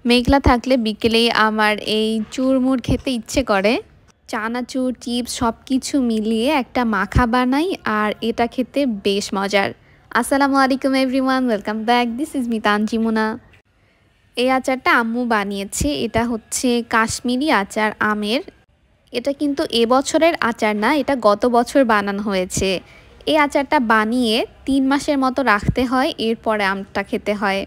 মেঘলা থাকলে বিকেলেই আমার এই চুরমুর খেতে ইচ্ছে করে। চানাচুর, চিপস সব কিছু মিলিয়ে একটা মাখা বানাই আর এটা খেতে বেশ মজার। আসসালামু আলাইকুম everyone, welcome back. This is me Tanjimuna. এই আচারটা আম্মু বানিয়েছে। এটা হচ্ছে কাশ্মীরি আচার আমের। এটা কিন্তু এবছরের আচার না, এটা গত বছর বানানো হয়েছে। এই আচারটা বানিয়ে 3 মাসের মতো রাখতে হয়, এরপরে আমটা খেতে হয়।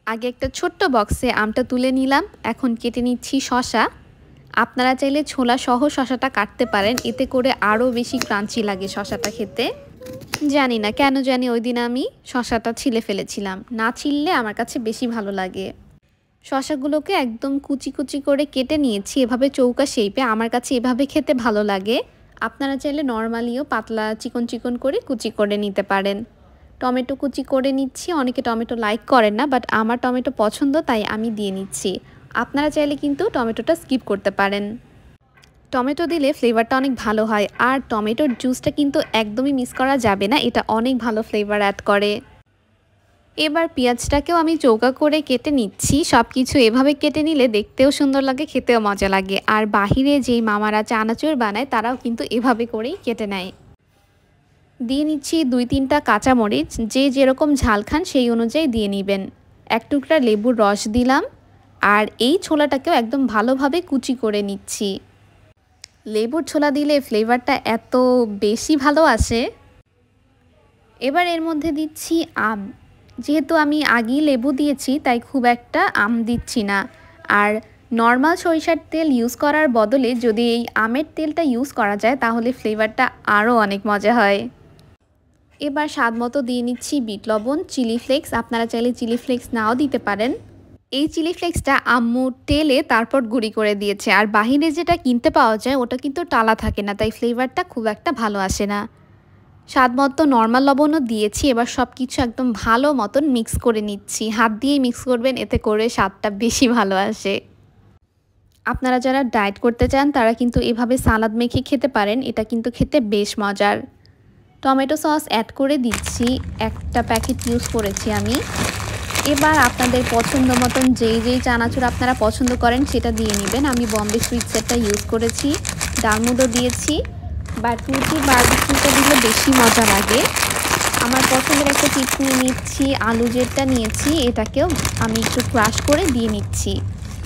আগে একটা ছোট্ট বক্সে আমটা তুলে নিলাম। এখন কেটে নিচ্ছি শসা। আপনারা চাইলে ছোলা সহ শসাটা কাটতে পারেন, এতে করে আরও বেশি ক্রাঞ্চি লাগে শসাটা খেতে। জানি না কেন জানি ওই দিন আমি শসাটা ছিলে ফেলেছিলাম, না ছিললে আমার কাছে বেশি ভালো লাগে। শসাগুলোকে একদম কুচি কুচি করে কেটে নিয়েছি, এভাবে চৌকা শেপে। আমার কাছে এভাবে খেতে ভালো লাগে। আপনারা চাইলে নর্মালিও পাতলা চিকন চিকন করে কুচি করে নিতে পারেন। টমেটো কুচি করে নিচ্ছি। অনেকে টমেটো লাইক করেন না, বাট আমার টমেটো পছন্দ, তাই আমি দিয়ে নিচ্ছি। আপনারা চাইলে কিন্তু টমেটোটা স্কিপ করতে পারেন। টমেটো দিলে ফ্লেভারটা অনেক ভালো হয়, আর টমেটোর জুসটা কিন্তু একদমই মিস করা যাবে না, এটা অনেক ভালো ফ্লেভার অ্যাড করে। এবার পেঁয়াজটাকেও আমি চৌকা করে কেটে নিচ্ছি। সব কিছু এভাবে কেটে নিলে দেখতেও সুন্দর লাগে, খেতেও মজা লাগে। আর বাহিরে যেই মামারা চানাচুর বানায় তারাও কিন্তু এভাবে করেই কেটে নেয়। দিয়ে নিচ্ছি 2-3টা কাঁচামরিচ, যে যেরকম ঝাল খান সেই অনুযায়ী দিয়ে নেবেন। 1 টুকরা লেবুর রস দিলাম। আর এই ছোলাটাকেও একদম ভালোভাবে কুচি করে নিচ্ছি। লেবুর ছোলা দিলে ফ্লেভারটা এত বেশি ভালো আসে। এবার এর মধ্যে দিচ্ছি আম। যেহেতু আমি আগেই লেবু দিয়েছি, তাই খুব একটা আম দিচ্ছি না। আর নর্মাল সরিষার তেল ইউজ করার বদলে যদি এই আমের তেলটা ইউজ করা যায় তাহলে ফ্লেভারটা আরও অনেক মজা হয়। এবার স্বাদ মতো দিয়ে নিচ্ছি বিট লবণ, চিলি ফ্লেক্স। আপনারা চাইলে চিলি ফ্লেক্স নাও দিতে পারেন। এই চিলি ফ্লেক্সটা আম্মু তেলে তারপর গুঁড়ি করে দিয়েছে। আর বাহিরে যেটা কিনতে পাওয়া যায় ওটা কিন্তু টালা থাকে না, তাই ফ্লেভারটা খুব একটা ভালো আসে না। স্বাদ মতো নর্মাল লবণও দিয়েছি। এবার সব কিছু একদম ভালো মতন মিক্স করে নিচ্ছি। হাত দিয়ে মিক্স করবেন, এতে করে স্বাদটা বেশি ভালো আসে। আপনারা যারা ডায়েট করতে চান তারা কিন্তু এভাবে সালাদ মেখে খেতে পারেন, এটা কিন্তু খেতে বেশ মজার। টমেটো সস অ্যাড করে দিচ্ছি, একটা প্যাকেট ইউজ করেছি আমি। এবার আপনাদের পছন্দ মতন যেই চানাচুর আপনারা পছন্দ করেন সেটা দিয়ে নেবেন। আমি বম্বে সুইটসেরটা ইউজ করেছি, ডালমুডও দিয়েছি। বাটুটি বারবিকিউটা দিলে বেশি মজা লাগে। আমার পছন্দের একটা চিপস নিয়ে নিচ্ছি, আলু জেটটা নিয়েছি, এটাকেও আমি একটু ক্রাশ করে দিয়ে নিচ্ছি।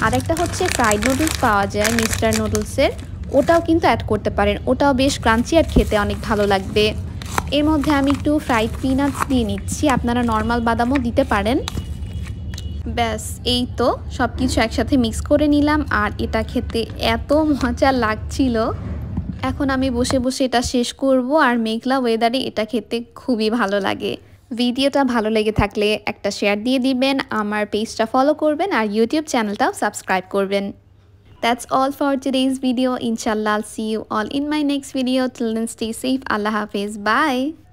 আরেকটা হচ্ছে ফ্রাইড নুডলস পাওয়া যায় মিস্টার নুডলসের, ওটাও কিন্তু অ্যাড করতে পারেন, ওটাও বেশ ক্রাঞ্চি আর খেতে অনেক ভালো লাগবে। এর মধ্যে আমি একটু ফ্রাইড পিনাটস দিয়ে নিচ্ছি, আপনারা নর্মাল বাদামও দিতে পারেন। ব্যাস, এই তো সব কিছু একসাথে মিক্স করে নিলাম। আর এটা খেতে এত মজা লাগছিল। এখন আমি বসে বসে এটা শেষ করব। আর মেঘলা ওয়েদারে এটা খেতে খুবই ভালো লাগে। ভিডিওটা ভালো লেগে থাকলে একটা শেয়ার দিয়ে দিবেন, আমার পেজটা ফলো করবেন, আর ইউটিউব চ্যানেলটাও সাবস্ক্রাইব করবেন। That's all for today's video. Inshallah, I'll see you all in my next video. Till then, stay safe. Allah Hafiz. Bye.